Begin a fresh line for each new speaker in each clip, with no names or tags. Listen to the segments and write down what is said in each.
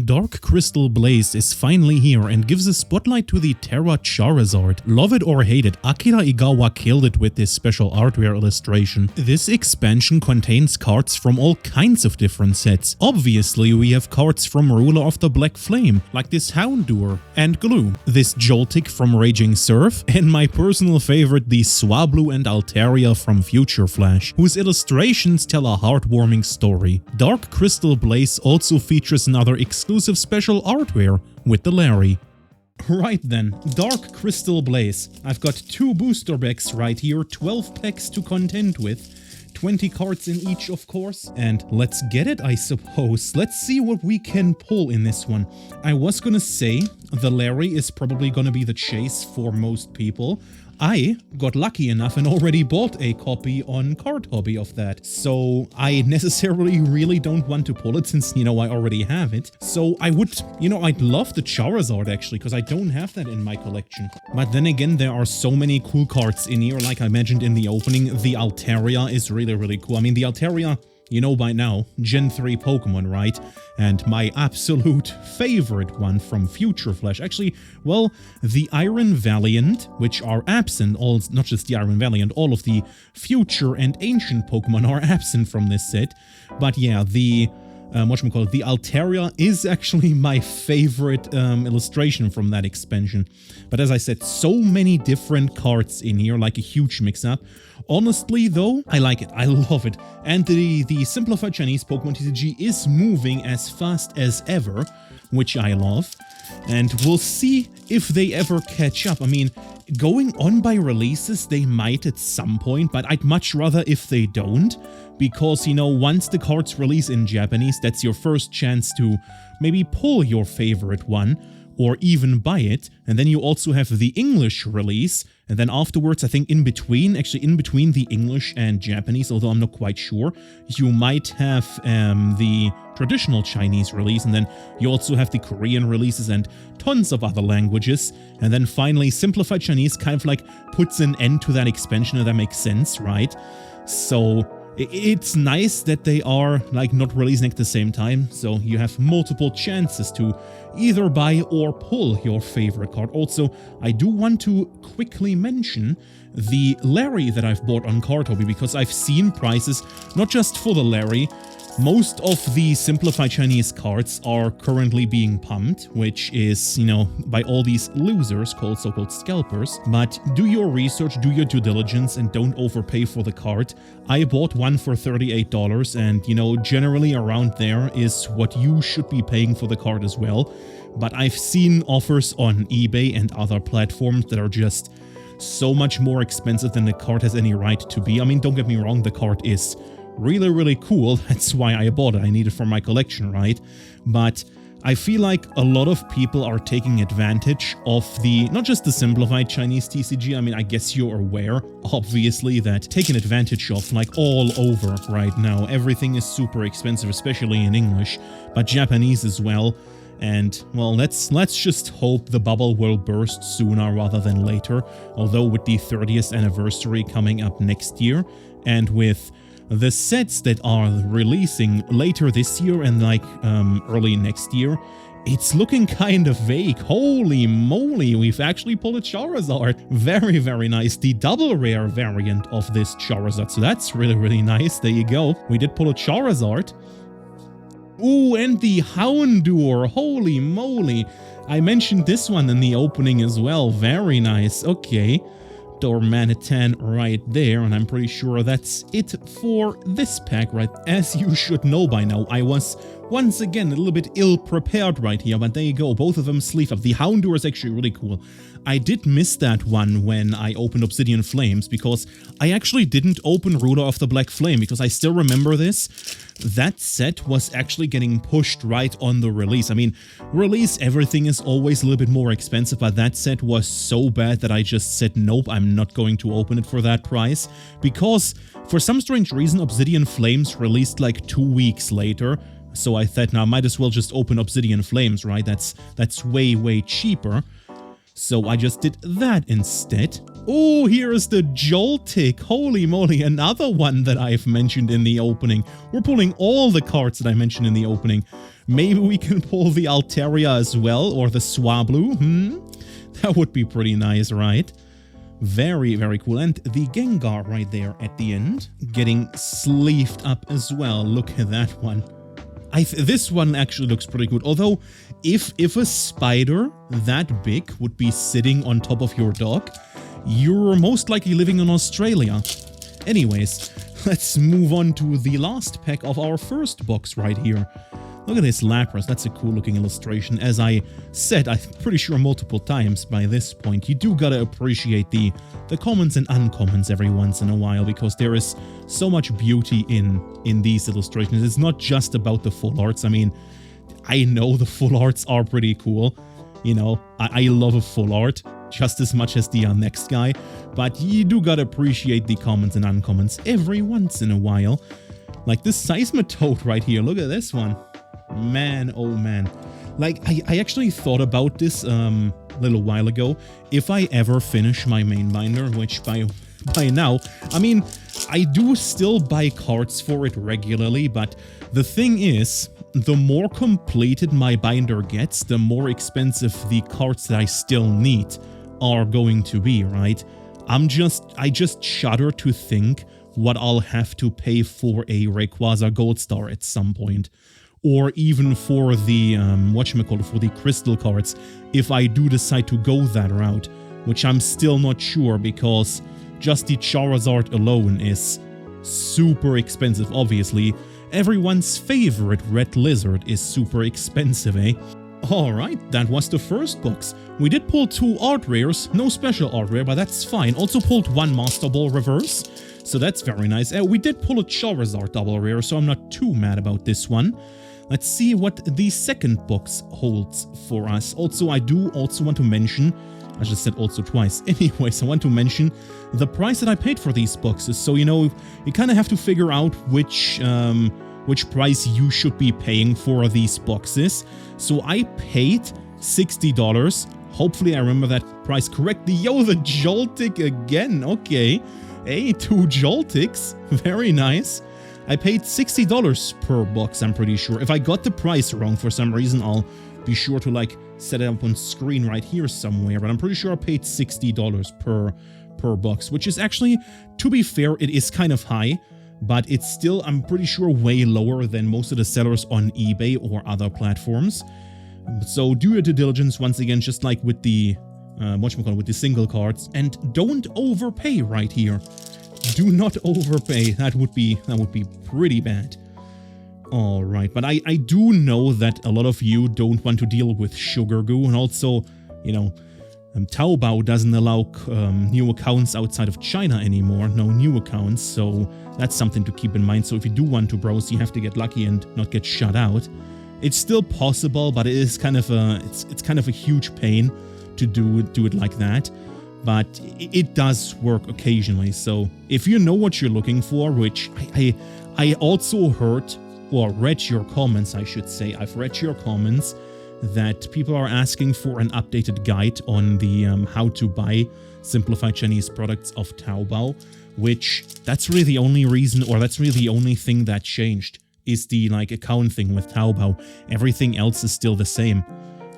Dark Crystal Blaze is finally here and gives a spotlight to the Terra Charizard. Love it or hate it, Akira Igawa killed it with this special art rare illustration. This expansion contains cards from all kinds of different sets. Obviously, we have cards from Ruler of the Black Flame, like this Houndour and Glue, this Joltik from Raging Surf, and my personal favorite, the Swablu and Altaria from Future Flash, whose illustrations tell a heartwarming story. Dark Crystal Blaze also features another exclusive special art rare with the Larry. Right then, Dark Crystal Blaze. I've got 2 booster packs right here, 12 packs to contend with, 20 cards in each of course, and let's get it I suppose. Let's see what we can pull in this one. I was gonna say the Larry is probably gonna be the chase for most people. I got lucky enough and already bought a copy on Card Hobby of that, so I necessarily really don't want to pull it since, I already have it. So I would, I'd love the Charizard actually, because I don't have that in my collection. But then again, there are so many cool cards in here, like I mentioned in the opening. The Altaria is really cool. I mean, the Altaria, by now, Gen 3 Pokemon, right? And my absolute favorite one from Future Flash. Actually, well, the Iron Valiant, which are absent, not just the Iron Valiant, all of the Future and Ancient Pokemon are absent from this set. But yeah, the Altaria is actually my favorite illustration from that expansion. But as I said, so many different cards in here, like a huge mix-up. Honestly, though, I like it. I love it. And the Simplified Chinese Pokemon TCG is moving as fast as ever, which I love. And we'll see if they ever catch up. I mean, going on by releases, they might at some point, but I'd much rather if they don't. Because, once the cards release in Japanese, that's your first chance to maybe pull your favorite one, or even buy it. And then you also have the English release, and then afterwards, I think in between the English and Japanese, although I'm not quite sure, you might have the traditional Chinese release, and then you also have the Korean releases and tons of other languages. And then finally, Simplified Chinese kind of like puts an end to that expansion, if that makes sense, right? So it's nice that they are like not releasing at the same time, so you have multiple chances to either buy or pull your favorite card. Also, I do want to quickly mention the Larry that I've bought on Card Hobby, because I've seen prices, not just for the Larry. Most of the Simplified Chinese cards are currently being pumped, which is, by all these losers called so-called scalpers. But do your research, do your due diligence, and don't overpay for the card. I bought one for $38, and, generally around there is what you should be paying for the card as well. But I've seen offers on eBay and other platforms that are just so much more expensive than the card has any right to be. I mean, don't get me wrong, the card is really cool. That's why I bought it. I need it for my collection, right? But I feel like a lot of people are taking advantage of not just the Simplified Chinese TCG. I mean, I guess you're aware, obviously, that taken advantage of like all over right now. Everything is super expensive, especially in English, but Japanese as well. And, well, let's just hope the bubble will burst sooner rather than later. Although with the 30th anniversary coming up next year, and with the sets that are releasing later this year and like early next year, it's looking kind of vague. Holy moly, we've actually pulled a Charizard. Very nice. The double rare variant of this Charizard. So that's really nice. There you go. We did pull a Charizard. Ooh, and the Houndour. Holy moly. I mentioned this one in the opening as well. Very nice. Okay. Dormanitan right there, and I'm pretty sure that's it for this pack, right? As you should know by now, I was once again a little bit ill-prepared right here, but there you go, both of them sleeve up. The Houndour is actually really cool. I did miss that one when I opened Obsidian Flames, because I actually didn't open Ruler of the Black Flame, because I still remember this. That set was actually getting pushed right on the release. I mean, release everything is always a little bit more expensive, but that set was so bad that I just said, nope, I'm not going to open it for that price, because for some strange reason, Obsidian Flames released like 2 weeks later. So I thought, now I might as well just open Obsidian Flames, right? That's way cheaper. So I just did that instead. Oh, here's the Joltik. Holy moly, another one that I've mentioned in the opening. We're pulling all the cards that I mentioned in the opening. Maybe we can pull the Altaria as well, or the Swablu. That would be pretty nice, right? Very, very cool. And the Gengar right there at the end, getting sleeved up as well. Look at that one. This one actually looks pretty good. Although, if a spider that big would be sitting on top of your dog, you're most likely living in Australia. Anyways, let's move on to the last pack of our first box right here. Look at this Lapras, that's a cool looking illustration. As I said, I'm pretty sure multiple times by this point, you do gotta appreciate the commons and uncommons every once in a while, because there is so much beauty in these illustrations. It's not just about the full arts. I mean, I know the full arts are pretty cool. You know, I love a full art just as much as the next guy, but you do gotta appreciate the commons and uncommons every once in a while. Like this Seismitoad right here, look at this one. Man, oh man. Like, I actually thought about this a little while ago. If I ever finish my main binder, which by now, I mean, I do still buy cards for it regularly, but the thing is, the more completed my binder gets, the more expensive the cards that I still need are going to be, right? I just shudder to think what I'll have to pay for a Rayquaza Gold Star at some point. Or even for the, for the crystal cards, if I do decide to go that route, which I'm still not sure, because just the Charizard alone is super expensive, obviously. Everyone's favorite Red Lizard is super expensive, eh? Alright, that was the first box. We did pull 2 art rares, no special art rare, but that's fine. Also pulled 1 Master Ball reverse, so that's very nice. We did pull a Charizard double rare, so I'm not too mad about this one. Let's see what the second box holds for us. Also, I do also want to mention, I just said also twice. Anyways, I want to mention the price that I paid for these boxes. So, you know, you kind of have to figure out which price you should be paying for these boxes. So I paid $60. Hopefully I remember that price correctly. Yo, the Joltik again. Okay. Hey, 2 Joltiks. Very nice. I paid $60 per box, I'm pretty sure. If I got the price wrong for some reason, I'll be sure to like set it up on screen right here somewhere. But I'm pretty sure I paid $60 per box, which is actually, to be fair, it is kind of high. But it's still, I'm pretty sure, way lower than most of the sellers on eBay or other platforms. So do your due diligence once again, just like with the, with the single cards. And don't overpay right here. Do not overpay. That would be pretty bad. Alright, but I do know that a lot of you don't want to deal with sugar goo, and also, you know, Taobao doesn't allow new accounts outside of China anymore, no new accounts, so that's something to keep in mind. So if you do want to browse, you have to get lucky and not get shut out. It's still possible, but it is kind of a it's kind of a huge pain to do it like that. But it does work occasionally. So if you know what you're looking for, which I also heard, or read your comments, I should say. I've read your comments that people are asking for an updated guide on the how to buy simplified Chinese products of Taobao, which that's really the only reason, or that's really the only thing that changed, is the like account thing with Taobao. Everything else is still the same.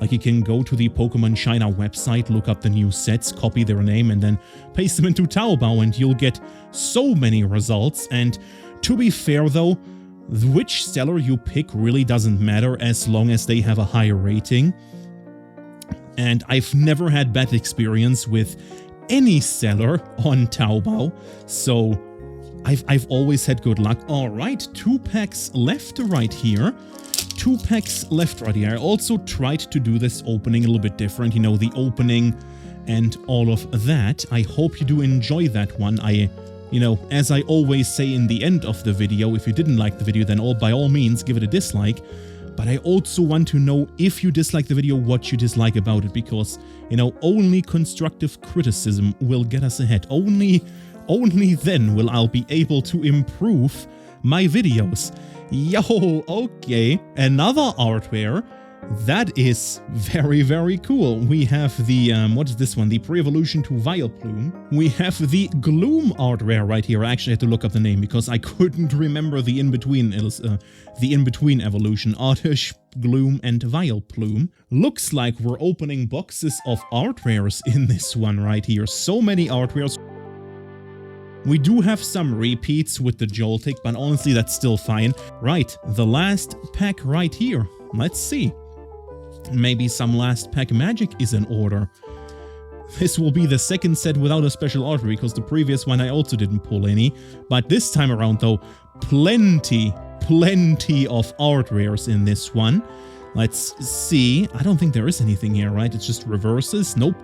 Like, you can go to the Pokemon China website, look up the new sets, copy their name, and then paste them into Taobao, and you'll get so many results. And to be fair though, which seller you pick really doesn't matter as long as they have a higher rating. And I've never had bad experience with any seller on Taobao, so I've always had good luck. Alright, 2 packs left right here. 2 packs left right here. I also tried to do this opening a little bit different, you know, the opening and all of that. I hope you do enjoy that one. You know, as I always say in the end of the video, if you didn't like the video, then by all means give it a dislike. But I also want to know, if you dislike the video, what you dislike about it, because, you know, only constructive criticism will get us ahead. Only then will I be able to improve my videos. Yo, okay, another art rare. That is very, very cool. We have the, what is this one? The pre-evolution to Vileplume. We have the Gloom Art Rare right here. I actually had to look up the name because I couldn't remember the in-between. It was the in-between evolution. Oddish, Gloom, and Vileplume. Looks like we're opening boxes of art rares in this one right here. So many art rares. We do have some repeats with the Joltik, but honestly, that's still fine. Right, the last pack right here. Let's see. Maybe some last pack magic is in order. This will be the second set without a special art rare, because the previous one I also didn't pull any. But this time around though, plenty of art rares in this one. Let's see. I don't think there is anything here, right? It's just reverses. Nope.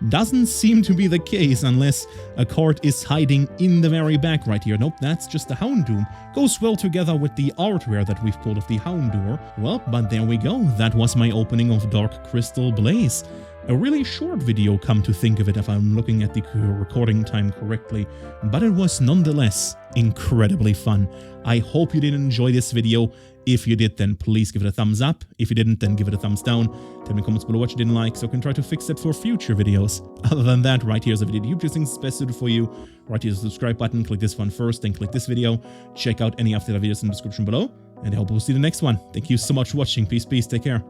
Doesn't seem to be the case unless a card is hiding in the very back right here. Nope, that's just a Houndoom. Goes well together with the art rare that we've pulled of the Houndour. Well, but there we go. That was my opening of Dark Crystal Blaze. A really short video, come to think of it, if I'm looking at the recording time correctly, but it was nonetheless incredibly fun. I hope you did enjoy this video. If you did, then please give it a thumbs up. If you didn't, then give it a thumbs down. Tell me in the comments below what you didn't like, so I can try to fix that for future videos. Other than that, right here's a video that you think is best suited for you. Right here's the subscribe button. Click this one first, then click this video. Check out any of the other videos in the description below, and I hope we'll see you in the next one. Thank you so much for watching. Peace, take care.